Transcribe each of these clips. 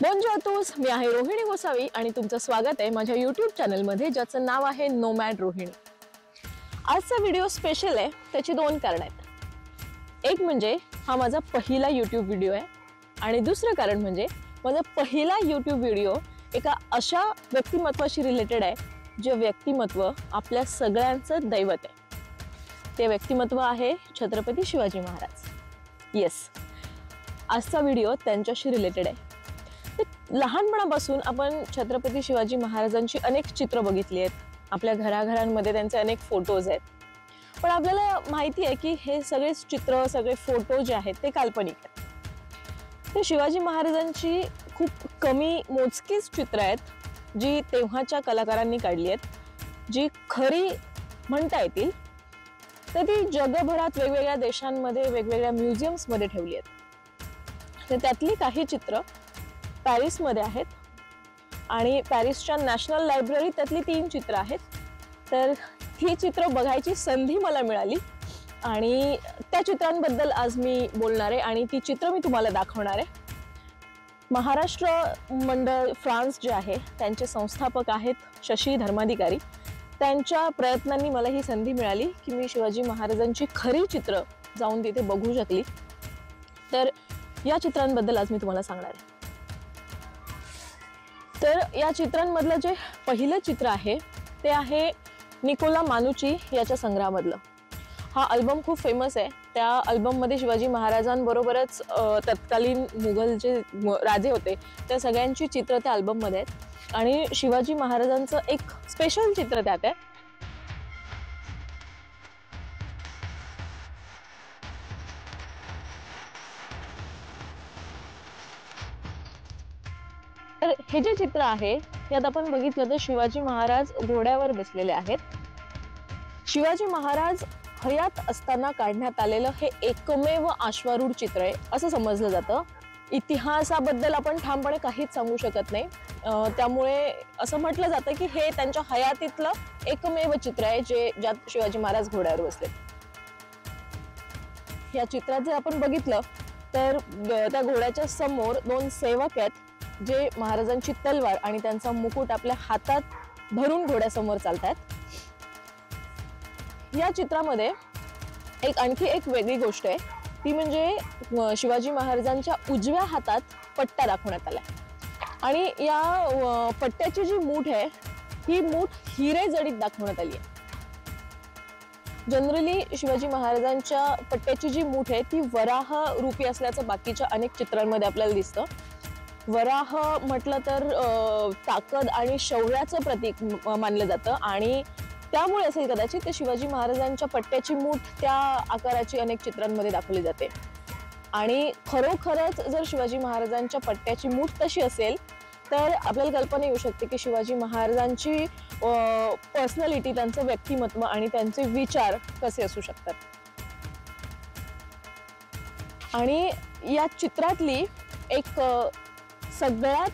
बोंजोर टूस, मी आहे रोहिणी गोसावी आणि तुमचं स्वागत आहे माझ्या यूट्यूब चॅनलमध्ये ज्याचं नाव आहे नोमॅड रोहिणी। आजचा व्हिडिओ स्पेशल आहे, त्याची दोन कारण आहेत। एक म्हणजे हा माझा पहिला यूट्यूब व्हिडिओ आहे आणि दुसरं कारण म्हणजे माझा पहिला यूट्यूब व्हिडिओ एका अशा व्यक्तिमत्वाशी रिलेटेड आहे जे व्यक्तिमत्व आपल्या सगळ्यांचं दैवत आहे। ते व्यक्तिमत्व आहे छत्रपती शिवाजी महाराज। येस, आजचा व्हिडिओ त्यांच्याशी रिलेटेड आहे। लहानपणापासून आपण छत्रपती शिवाजी महाराजांची अनेक चित्र बघितली आहेत, आपल्या घराघरांमध्ये त्यांचे अनेक फोटोज आहेत, पण आपल्याला माहिती आहे की हे सगळे चित्र, सगळे फोटो जे आहेत ते काल्पनिक आहेत। ते शिवाजी महाराजांची खूप कमी मोजकीच चित्र आहेत जी तेव्हाच्या कलाकारांनी काढली आहेत, जी खरी म्हणता येतील तर ती जगभरात वेगवेगळ्या देशांमध्ये वेगवेगळ्या म्युझियम्समध्ये ठेवली आहेत। तर त्यातली काही चित्र पॅरिसमध्ये आहेत आणि पॅरिसच्या नॅशनल लायब्ररी त्यातली 3 चित्र आहेत। तर ही चित्र बघायची संधी मला मिळाली आणि त्या चित्रांबद्दल आज मी बोलणार आहे आणि ती चित्र मी तुम्हाला दाखवणार आहे। महाराष्ट्र मंडळ फ्रान्स जे आहे त्यांचे संस्थापक आहेत शशी धर्माधिकारी। त्यांच्या प्रयत्नांनी मला ही संधी मिळाली की मी शिवाजी महाराजांची खरी चित्र जाऊन तिथे बघू शकली। तर या चित्रांबद्दल आज मी तुम्हाला सांगणार आहे। तर या चित्रांमधलं जे पहिलं चित्र आहे ते आहे निकोला मानुची याच्या संग्रहामधलं। हा अल्बम खूप फेमस आहे। त्या अल्बम मध्ये शिवाजी महाराजांबरोबरच तत्कालीन मुघल जे राजे होते त्या सगळ्यांची चित्र त्या अल्बम मध्ये आहेत आणि शिवाजी महाराजांचं एक स्पेशल चित्र त्यात आहे। तर हे जे चित्र आहे यात आपण बघितलं तर शिवाजी महाराज घोड्यावर बसलेले आहेत। शिवाजी महाराज हयात असताना काढण्यात आलेलं हे एकमेव अश्वारूढ चित्र आहे असं समजलं जातं। इतिहासाबद्दल आपण ठामपणे काहीच सांगू शकत नाही, त्यामुळे असं म्हटलं जातं की हे त्यांच्या हयातीतलं एकमेव चित्र आहे ज्यात शिवाजी महाराज घोड्यावर बसले। या चित्रात जर आपण बघितलं तर त्या घोड्याच्या समोर 2 सेवक आहेत जे महाराजांची तलवार आणि त्यांचा मुकुट आपल्या हातात धरून घोड्यासमोर चालतात। या चित्रामध्ये आणखी एक वेगळी गोष्ट आहे, ती म्हणजे शिवाजी महाराजांच्या उजव्या हातात पट्टा दाखवण्यात आलाय आणि या पट्ट्याची जी मूठ आहे ही मूठ हिरे जडीत दाखवण्यात आली आहे। जनरली शिवाजी महाराजांच्या पट्ट्याची जी मूठ आहे ती वराह रूपी असल्याचं बाकीच्या अनेक चित्रांमध्ये आपल्याला दिसतं। वराह म्हटलं तर ताकद आणि शौर्याचं प्रतीक मानलं जातं आणि त्यामुळे असेल कदाचित ते शिवाजी महाराजांच्या पट्ट्याची मूठ त्या आकाराची अनेक चित्रांमध्ये दाखवली जाते। आणि खरोखरच जर शिवाजी महाराजांच्या पट्ट्याची मूठ तशी असेल तर आपल्याला कल्पना येऊ शकते की शिवाजी महाराजांची पर्सनॅलिटी, त्यांचं व्यक्तिमत्व आणि त्यांचे विचार कसे असू शकतात। आणि या चित्रातली एक सगळ्यात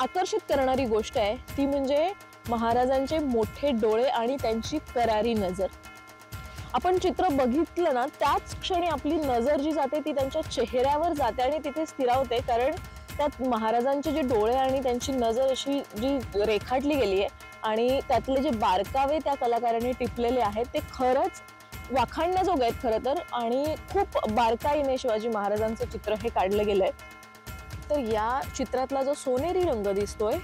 आकर्षित करणारी गोष्ट आहे ती म्हणजे महाराजांचे मोठे डोळे आणि त्यांची करारी नजर। आपण चित्र बघितलं ना त्याच क्षणी आपली नजर जी जाते ती त्यांच्या चेहऱ्यावर जाते आणि तिथे स्थिरावते, कारण त्यात महाराजांचे जे डोळे आणि त्यांची नजर अशी जी रेखाटली गेली आहे आणि त्यातले जे बारकावे त्या कलाकारांनी टिपलेले आहेत ते खरंच वाखाणण्याजोगे आहेत खरं तर, आणि खूप बारकाईने शिवाजी महाराजांचं चित्र हे काढलं गेलंय। तर या चित्रातला जो सोनेरी रंग दिसतोय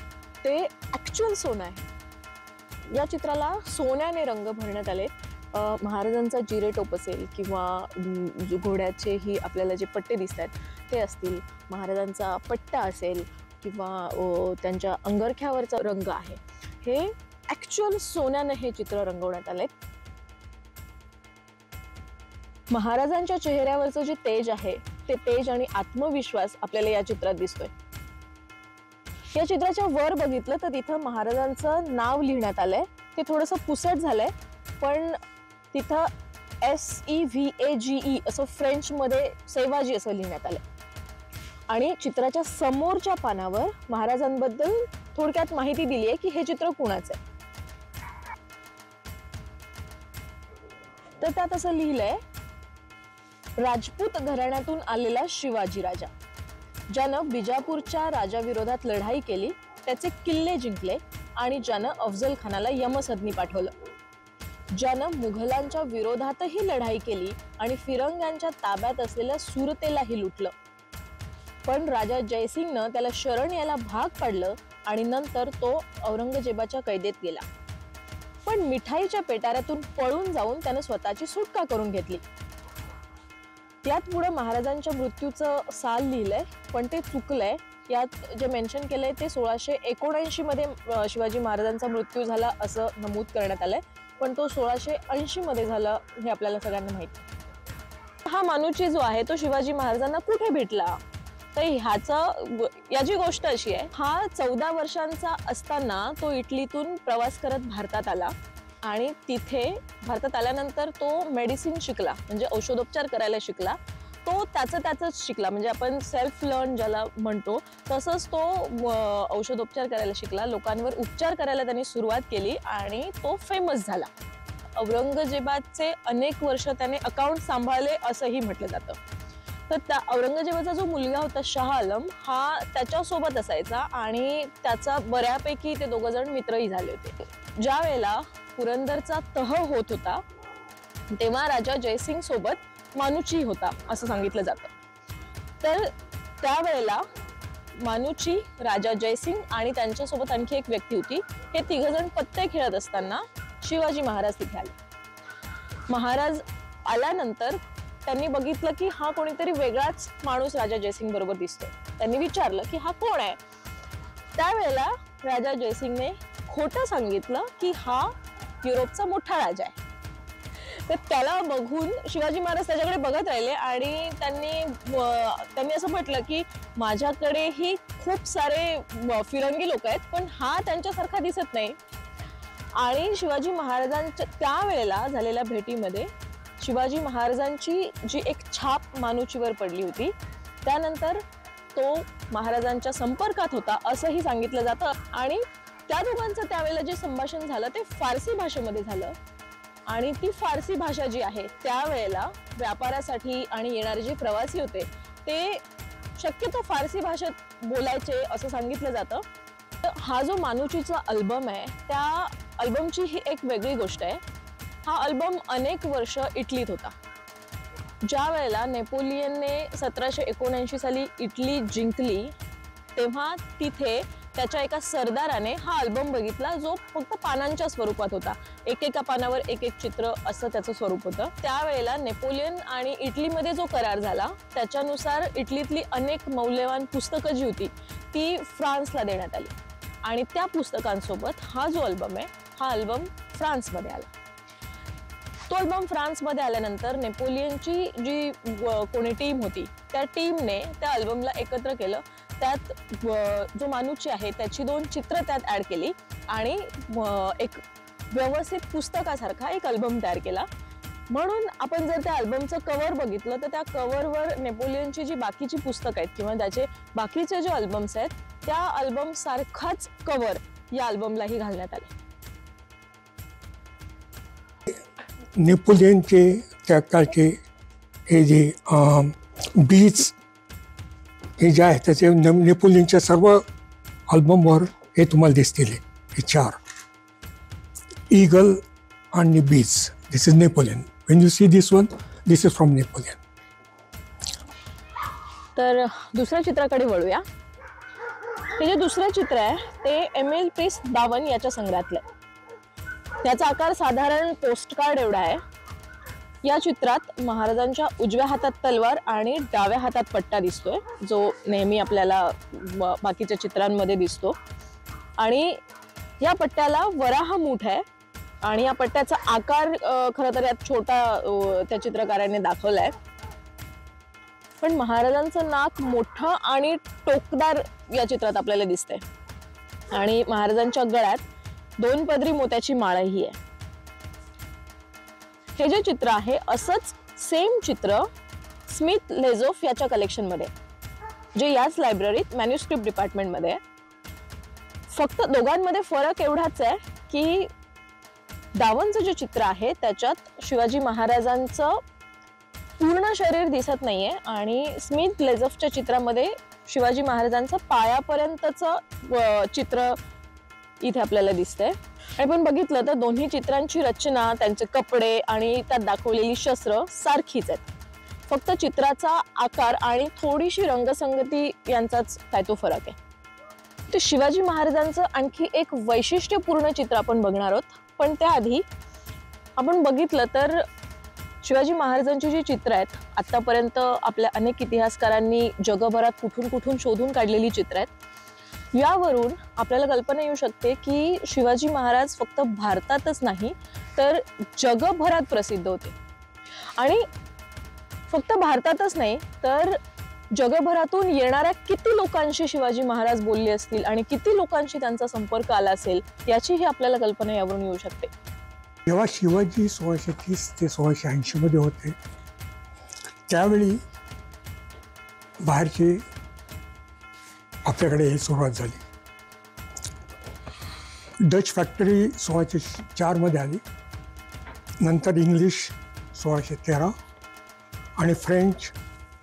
ते ऍक्च्युअल सोनं आहे। या चित्राला सोन्याने रंग भरण्यात आले। महाराजांचा जिरेटोप असेल किंवा घोड्याचे ही आपल्याला जे पट्टे दिसतात ते असतील, महाराजांचा पट्टा असेल किंवा त्यांच्या अंगरख्यावरचा रंग आहे, हे ऍक्च्युअल सोन्याने हे चित्र रंगवण्यात आले। महाराजांच्या चेहऱ्यावरचं जे तेज आहे ते तेज आणि आत्मविश्वास आपल्याला या चित्रात दिसतोय। या चित्राच्या वर बघितलं तर तिथं महाराजांचं नाव लिहिण्यात आलंय, ते थोडंसं पुसट झालंय पण तिथं SEVAGE असं फ्रेंच मध्ये सेवाजी असं लिहिण्यात आलंय। आणि चित्राच्या समोरच्या पानावर महाराजांबद्दल थोडक्यात माहिती दिली आहे की हे चित्र कुणाचं आहे। तर त्यात असं लिहिलंय, राजपूत घराण्यातून आलेला शिवाजी राजा। ज्यानं बिजापूरच्या राजाविरोधात लढाई केली, त्याचे किल्ले जिंकले आणि ज्यानं अफजल खानाला यमसदनी पाठवलं, ज्यानं मुघलांच्या विरोधातही लढाई केली आणि फिरंग्यांच्या ताब्यात असलेल्या सुरतेलाही लुटलं. पण राजा जयसिंगनं त्याला शरण यायला भाग पाडलं आणि नंतर तो औरंगजेबाच्या कैदेत गेला. पण मिठाईच्या पेटाऱ्यातून पळून जाऊन त्यानं स्वतःची सुटका करून घेतली. यात पुढे महाराजांच्या मृत्यूचं साल लिहिलंय, पण ते चुकलंय. यात जे मेन्शन केलंय ते 1679 मध्ये शिवाजी महाराजांचा मृत्यू झाला असं नमूद करण्यात आलंय, पण तो 1680 मध्ये झाला हे आपल्याला सगळ्यांना माहिती. हा मानुची जो आहे तो शिवाजी महाराजांना कुठे भेटला, तर याची गोष्ट अशी आहे, हा 14 वर्षांचा असताना तो इटलीतून प्रवास करत भारतात आला आणि तिथे भारतात आल्यानंतर तो मेडिसिन शिकला, म्हणजे औषधोपचार करायला शिकला. तो त्याच शिकला, म्हणजे आपण सेल्फ लर्न ज्याला म्हणतो तसंच तो औषधोपचार करायला शिकला. लोकांवर उपचार करायला त्यांनी सुरुवात केली आणि तो फेमस झाला. औरंगजेबाचे अनेक वर्ष त्याने अकाउंट सांभाळले असंही म्हटलं जातं. तर त्या औरंगजेबाचा जो मुलगा होता शाह आलम, हा त्याच्यासोबत असायचा आणि त्याचा बऱ्यापैकी ते दोघं जण मित्रही झाले होते. ज्या वेळेला पुरंदरचा तह होत होता तेव्हा राजा जयसिंग सोबत मानुची होता असं सांगितलं जातं. तर त्यावेळेला मानुची, राजा जयसिंग आणि त्यांच्यासोबत आणखी एक व्यक्ती होती. हे तिघजण पत्ते खेळत असताना शिवाजी महाराज तिथे आले. महाराज आल्यानंतर त्यांनी बघितलं की हा कोणीतरी वेगळाच माणूस राजा जयसिंग बरोबर दिसतोय. त्यांनी विचारलं की हा कोण आहे. त्यावेळेला राजा जयसिंगने खोटं सांगितलं की हा युरोपचा मोठा राजा आहे. तर त्याला बघून शिवाजी महाराज त्याच्याकडे बघत राहिले आणि त्यांनी असं म्हटलं की माझ्याकडेही खूप सारे फिरंगी लोक आहेत, पण हा त्यांच्यासारखा दिसत नाही. आणि शिवाजी महाराजांच्या त्यावेळेला झालेल्या भेटीमध्ये शिवाजी महाराजांची जी एक छाप मानुचीवर पडली होती, त्यानंतर तो महाराजांच्या संपर्कात होता असंही सांगितलं जातं. आणि त्या दोघांचं त्यावेळेला जे संभाषण झालं ते फारसी भाषेमध्ये झालं. आणि ती फारसी भाषा जी आहे त्यावेळेला व्यापारासाठी आणि येणारे जे प्रवासी होते ते शक्यतो फारसी भाषेत बोलायचे असं सांगितलं जातं. तर हा जो मानुचीचा अल्बम आहे त्या अल्बमची ही एक वेगळी गोष्ट आहे. हा अल्बम अनेक वर्ष इटलीत होता. ज्या वेळेला नेपोलियनने 1779 साली इटली जिंकली तेव्हा तिथे त्याच्या एका सरदाराने हा अल्बम बघितला, जो फक्त पानांच्या स्वरूपात होता. एकेका पानावर एक चित्र असं त्याचं स्वरूप होतं. त्यावेळेला नेपोलियन आणि इटलीमध्ये जो करार झाला त्याच्यानुसार इटलीतली अनेक मौल्यवान पुस्तकं जी होती ती फ्रान्सला देण्यात आली आणि त्या पुस्तकांसोबत हा जो अल्बम आहे हा अल्बम फ्रान्समध्ये आला. तो अल्बम फ्रान्समध्ये आल्यानंतर नेपोलियनची जी कोणी टीम होती त्या टीमने त्या अल्बमला एकत्र केलं. त्यात जो मानुची आहे त्याची 2 चित्र त्यात ऍड केली आणि एक व्यवस्थित पुस्तकासारखा एक अल्बम तयार केला. म्हणून आपण जर त्या अल्बमचं कव्हर बघितलं तर त्या कव्हरवर नेपोलियनची जी बाकीची पुस्तकं आहेत किंवा त्याचे बाकीचे जे अल्बम्स आहेत त्या अल्बम सारखाच कव्हर या अल्बमलाही घालण्यात आले. नेपोलियनचे त्या काळचे हे जे बीच हे जे आहे त्याचे नेपोलियनच्या सर्व अल्बमवर हे तुम्हाला दिसतील. हे 4 ईगल आणि beach, this is Napoleon. When you see this one, this is from Napoleon. तर दुसऱ्या चित्राकडे वळूया. हे जे दुसरं चित्र आहे ते एमिल प्रिस दावन याच्या संग्रहातलं आहे. त्याचा आकार साधारण पोस्टकार्ड एवढा आहे. या चित्रात महाराजांच्या उजव्या हातात तलवार आणि डाव्या हातात पट्टा दिसतोय, जो नेहमी आपल्याला बाकीच्या चित्रांमध्ये दिसतो. आणि या पट्ट्याला वराह मूठ आहे आणि या पट्ट्याचा आकार खरं तर यात छोटा त्या चित्रकाराने दाखवलाय. पण महाराजांचं नाक मोठं आणि टोकदार या चित्रात आपल्याला दिसतंय आणि महाराजांच्या गळ्यात 2 पदरी मोत्याची माळही आहे. हे जे चित्र आहे असंच सेम चित्र स्मिथ लेझोफ याच्या कलेक्शन मध्ये, जे याच लायब्ररीत मॅन्युस्क्रिप्ट डिपार्टमेंट मध्ये आहे. फक्त दोघांमध्ये फरक एवढाच आहे की दावनचं जे चित्र आहे त्याच्यात शिवाजी महाराजांचं पूर्ण शरीर दिसत नाहीये आणि स्मिथ लेझोफच्या चित्रामध्ये शिवाजी महाराजांचं पायापर्यंतचं चित्र इथे आपल्याला दिसतंय. आणि पण बघितलं तर दोन्ही चित्रांची रचना, त्यांचे कपडे आणि त्यात दाखवलेली शस्त्र सारखीच आहेत. फक्त चित्राचा आकार आणि थोडीशी रंगसंगती यांचाच काय तो फरक आहे. तर शिवाजी महाराजांचं आणखी एक वैशिष्ट्यपूर्ण चित्र आपण बघणार आहोत. पण त्याआधी आपण बघितलं तर शिवाजी महाराजांची जी चित्र आहेत आतापर्यंत आपल्या अनेक इतिहासकारांनी जगभरात कुठून कुठून शोधून काढलेली चित्र आहेत. यावरून आपल्याला कल्पना येऊ शकते की शिवाजी महाराज फक्त भारतातच नाही तर जगभरात प्रसिद्ध होते. आणि फक्त भारतातच नाही तर जगभरातून येणाऱ्या किती लोकांशी शिवाजी महाराज बोलले असतील आणि किती लोकांशी त्यांचा संपर्क आला असेल याचीही आपल्याला कल्पना यावरून येऊ शकते. जेव्हा शिवाजी 1630 ते 1680 मध्ये होते त्यावेळी बाहेरची आपल्याकडे सुरुवात झाली. डच फॅक्टरी 1604 मध्ये आली, नंतर इंग्लिश 1613 आणि फ्रेंच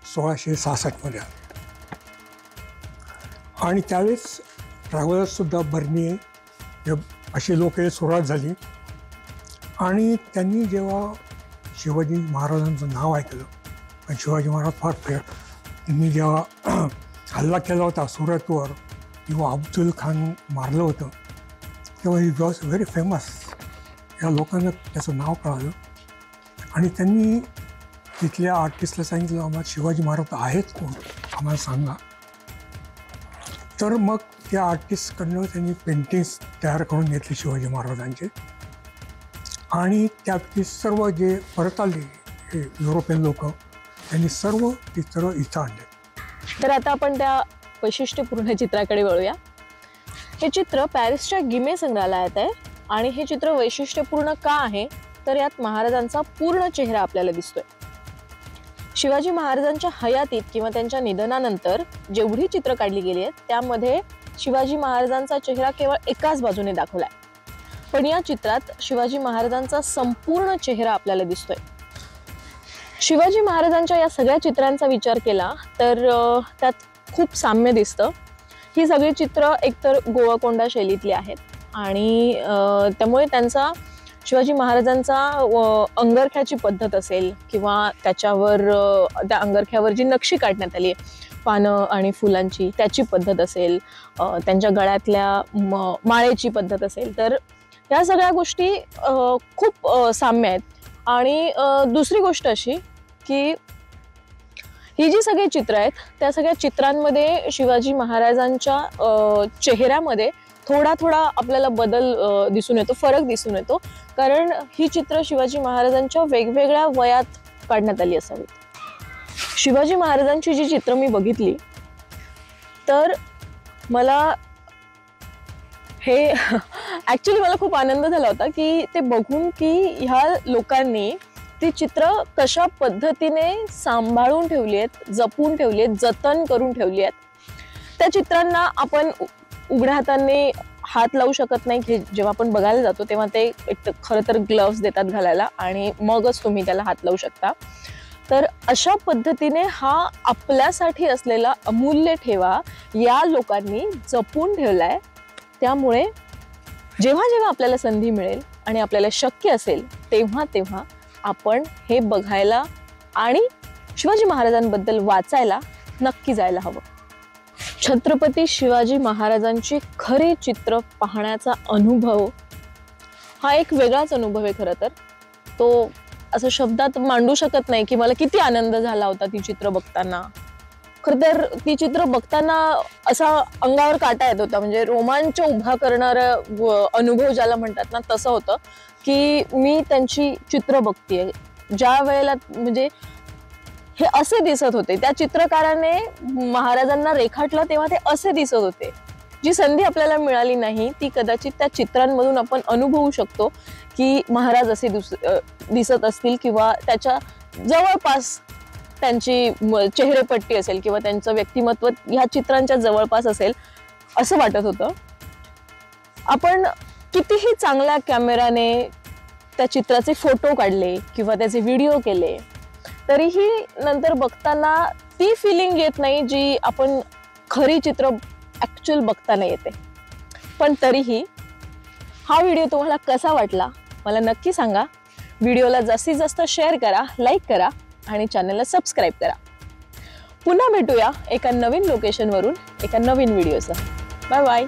1666 मध्ये आले. आणि त्यावेळेस ट्रॅव्हलर्ससुद्धा बर्निए अशी लोक सुरुवात झाली. आणि त्यांनी जेव्हा शिवाजी महाराजांचं नाव ऐकलं आणि शिवाजी महाराज फार त्यांनी जेव्हा हल्ला केला होता सुरतवर किंवा अफजल खान मारलं होतं तेव्हा ही वॉज व्हेरी फेमस. या लोकांना त्याचं नाव कळालं आणि त्यांनी तिथल्या आर्टिस्टला सांगितलं आम्हाला शिवाजी महाराज आहेत कोण आम्हाला सांगा. तर मग त्या आर्टिस्टकडनं त्यांनी पेंटिंग्स तयार करून घेतले शिवाजी महाराजांचे. आणि त्यापैकी सर्व जे परत आले युरोपियन लोक त्यांनी सर्व चित्र इथं आणले. तर आता आपण त्या वैशिष्ट्यपूर्ण चित्राकडे वळूया. हे चित्र पॅरिसच्या गिमे संग्रहालयात आहे. आणि हे चित्र वैशिष्ट्यपूर्ण का आहे तर यात महाराजांचा पूर्ण चेहरा आपल्याला दिसतोय. शिवाजी महाराजांच्या हयातीत किंवा त्यांच्या निधनानंतर जेवढी चित्र काढली गेली आहेत त्यामध्ये शिवाजी महाराजांचा चेहरा केवळ एकाच बाजूने दाखवलाय. पण या चित्रात शिवाजी महाराजांचा संपूर्ण चेहरा आपल्याला दिसतोय. शिवाजी महाराजांच्या या सगळ्या चित्रांचा विचार केला तर त्यात खूप साम्य दिसतं. ही सगळी चित्र एकतर गोळकोंडा शैलीतली आहेत आणि त्यामुळे त्यांचा शिवाजी महाराजांचा अंगरख्याची पद्धत असेल किंवा त्याच्यावर त्या अंगरख्यावर जी नक्षी काढण्यात आली पानं आणि फुलांची त्याची पद्धत असेल, त्यांच्या गळ्यातल्या माळेची पद्धत असेल, तर या सगळ्या गोष्टी खूप साम्य आहेत. आणि दुसरी गोष्ट अशी की ही जी सगळी चित्र आहेत त्या सगळ्या चित्रांमध्ये शिवाजी महाराजांच्या चेहऱ्यामध्ये थोडा थोडा आपल्याला बदल दिसून येतो, फरक दिसून येतो. कारण ही चित्र शिवाजी महाराजांच्या वेगवेगळ्या वयात काढण्यात आली असावीत. शिवाजी महाराजांची जी चित्र मी बघितली तर मला हे ॲक्च्युली मला खूप आनंद झाला होता की ते बघून की ह्या लोकांनी ती चित्र कशा पद्धतीने सांभाळून ठेवली आहेत, जपून ठेवली आहेत, जतन करून ठेवली आहेत. त्या चित्रांना आपण उघड्या हाताने हात लावू शकत नाही. की जेव्हा आपण बघायला जातो तेव्हा ते एक खरं तर ग्लव्स देतात घालायला आणि मगच तुम्ही त्याला हात लावू शकता. तर अशा पद्धतीने हा आपल्यासाठी असलेला अमूल्य ठेवा या लोकांनी जपून ठेवलाय. त्यामुळे जेव्हा जेव्हा आपल्याला संधी मिळेल आणि आपल्याला शक्य असेल तेव्हा तेव्हा आपण हे बघायला आणि शिवाजी महाराजांबद्दल वाचायला नक्की जायला हवं. छत्रपती शिवाजी महाराजांची खरी चित्र पाहण्याचा अनुभव हा एक वेगळाच अनुभव आहे. खरं तर तो असं शब्दात मांडू शकत नाही की मला किती आनंद झाला होता ती चित्र बघताना. खरं तर ती चित्र बघताना असा अंगावर काटा येत होता, म्हणजे रोमांच उभा करणारं अनुभव ज्याला म्हणतात ना तसं होतं की मी त्यांची चित्र बघतेय. ज्या वेळेला म्हणजे हे असे दिसत होते, त्या चित्रकाराने महाराजांना रेखाटलं तेव्हा ते असे दिसत होते. जी संधी आपल्याला मिळाली नाही ती कदाचित त्या चित्रांमधून आपण अनुभवू शकतो की महाराज असे दिसत असतील किंवा त्याच्या जवळपास त्यांची चेहरेपट्टी असेल किंवा त्यांचं व्यक्तिमत्व ह्या चित्रांच्या जवळपास असेल असं वाटत होतं. आपण कितीही चांगल्या कॅमेराने त्या चित्राचे फोटो काढले किंवा त्याचे व्हिडिओ केले तरीही नंतर बघताना ती फिलिंग येत नाही जी आपण खरी चित्र ॲक्च्युअल बघताना येते. पण तरीही हा व्हिडिओ तुम्हाला कसा वाटला मला नक्की सांगा. व्हिडिओला जास्तीत जास्त शेअर करा, लाईक करा आणि चॅनलला सबस्क्राईब करा. पुन्हा भेटूया एका नवीन लोकेशनवरून एका नवीन व्हिडिओसह. Bye bye.